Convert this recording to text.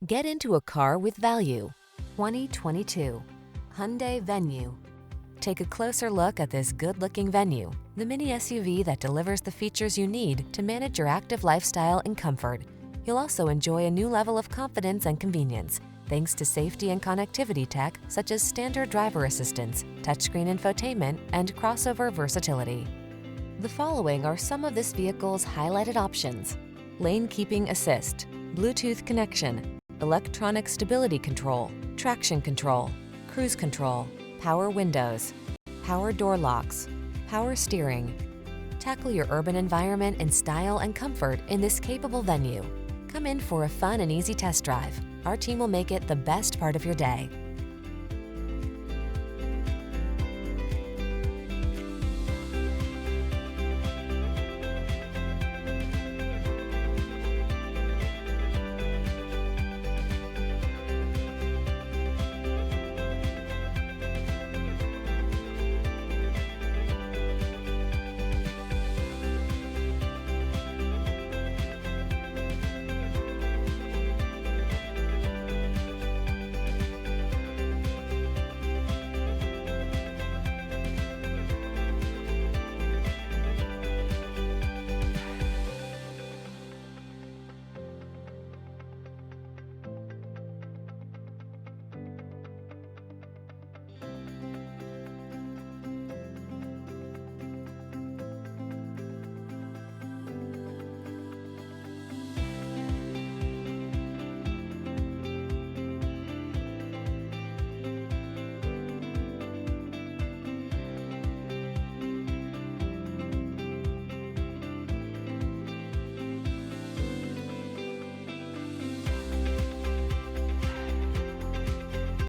Get into a car with value. 2022 Hyundai Venue. Take a closer look at this good-looking Venue, the mini SUV that delivers the features you need to manage your active lifestyle in comfort. You'll also enjoy a new level of confidence and convenience, thanks to safety and connectivity tech such as standard driver assistance, touchscreen infotainment, and crossover versatility. The following are some of this vehicle's highlighted options: lane keeping assist, Bluetooth connection, electronic stability control, traction control, cruise control, power windows, power door locks, power steering. Tackle your urban environment in style and comfort in this capable Venue. Come in for a fun and easy test drive. Our team will make it the best part of your day.